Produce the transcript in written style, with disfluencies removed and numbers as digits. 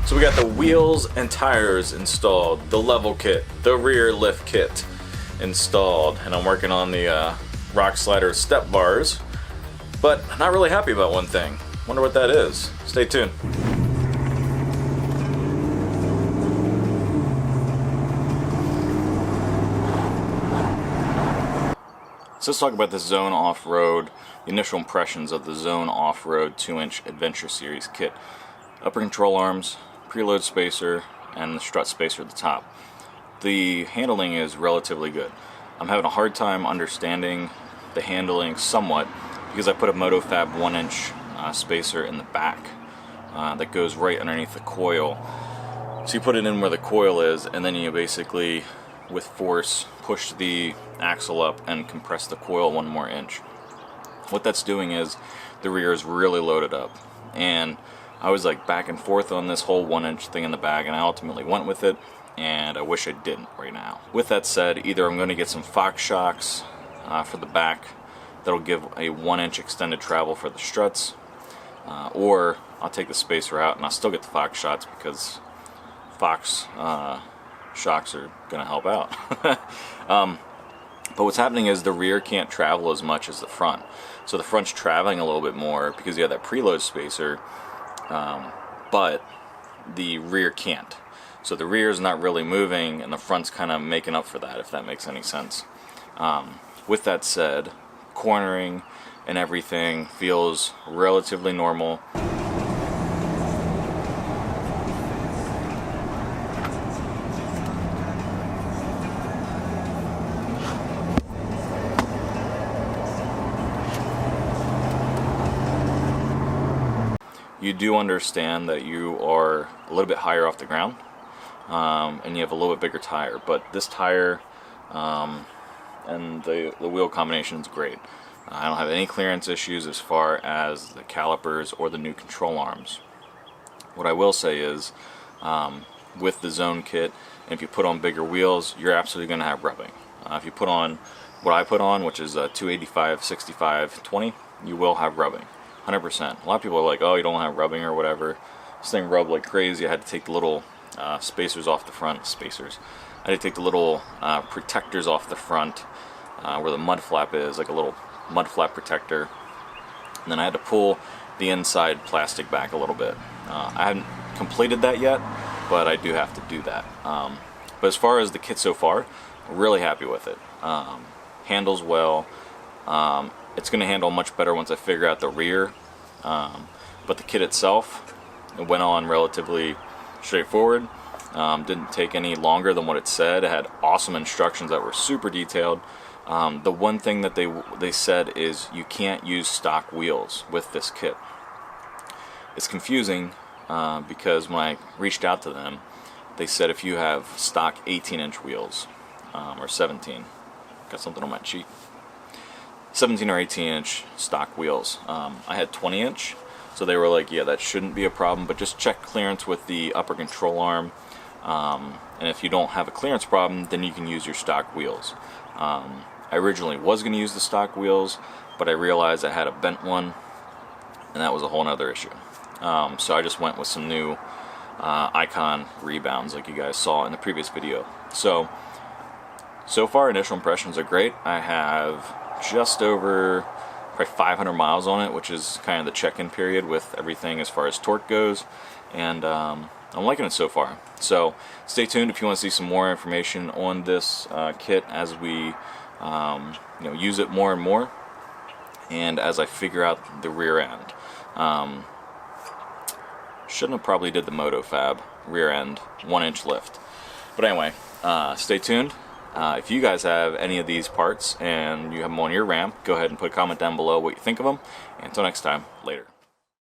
So we got the wheels and tires installed, the level kit, the rear lift kit installed, and I'm working on the rock slider step bars, but not really happy about one thing. Wonder what that is. Stay tuned. So let's talk about the Zone Off-Road, the initial impressions of the Zone Off-Road 2-inch Adventure Series kit. Upper control arms, preload spacer, and the strut spacer at the top. The handling is relatively good. I'm having a hard time understanding the handling somewhat because I put a MotoFab 1-inch spacer in the back that goes right underneath the coil. So you put it in where the coil is, and then you basically, with force, push the axle up and compress the coil 1 more inch. What that's doing is the rear is really loaded up, and I was like back and forth on this whole 1-inch thing in the back, and I ultimately went with it, and I wish I didn't right now. With that said, either I'm going to get some Fox shocks for the back that'll give a 1-inch extended travel for the struts, or I'll take the spacer out and I'll still get the Fox shocks because Fox shocks are going to help out. But what's happening is the rear can't travel as much as the front. So the front's traveling a little bit more because you have that preload spacer, but the rear can't. So the rear is not really moving, and the front's kind of making up for that, if that makes any sense. With that said, cornering and everything feels relatively normal. You do understand that you are a little bit higher off the ground, and you have a little bit bigger tire, but this tire and the wheel combination is great. I don't have any clearance issues as far as the calipers or the new control arms. What I will say is, with the Zone kit, and if you put on bigger wheels, you're absolutely going to have rubbing. If you put on what I put on, which is a 285, 65, 20, you will have rubbing. 100%. A lot of people are like, oh, you don't have rubbing or whatever. This thing rubbed like crazy. I had to take the little spacers off the front. I had to take the little protectors off the front where the mud flap is, like a little mud flap protector. And then I had to pull the inside plastic back a little bit. I haven't completed that yet, but I do have to do that. But as far as the kit so far, I'm really happy with it. Handles well. It's going to handle much better once I figure out the rear, but the kit itself, it went on relatively straightforward. Didn't take any longer than what it said. It had awesome instructions that were super detailed. The one thing that they said is you can't use stock wheels with this kit. It's confusing because when I reached out to them, they said if you have stock 18-inch wheels or 17, got something on my cheek. 17 or 18-inch stock wheels. I had 20-inch, so they were like, yeah, that shouldn't be a problem, but just check clearance with the upper control arm, and if you don't have a clearance problem, then you can use your stock wheels. I originally was going to use the stock wheels, but I realized I had a bent one, and that was a whole other issue. So I just went with some new Icon rebounds like you guys saw in the previous video. So far initial impressions are great. I have just over probably 500 miles on it, which is kind of the check-in period with everything as far as torque goes, and I'm liking it so far. So stay tuned if you want to see some more information on this kit as we use it more and more, and as I figure out the rear end. Shouldn't have probably did the MotoFab rear end 1-inch lift, but anyway, stay tuned. If you guys have any of these parts and you have them on your ramp, go ahead and put a comment down below what you think of them. And until next time, later.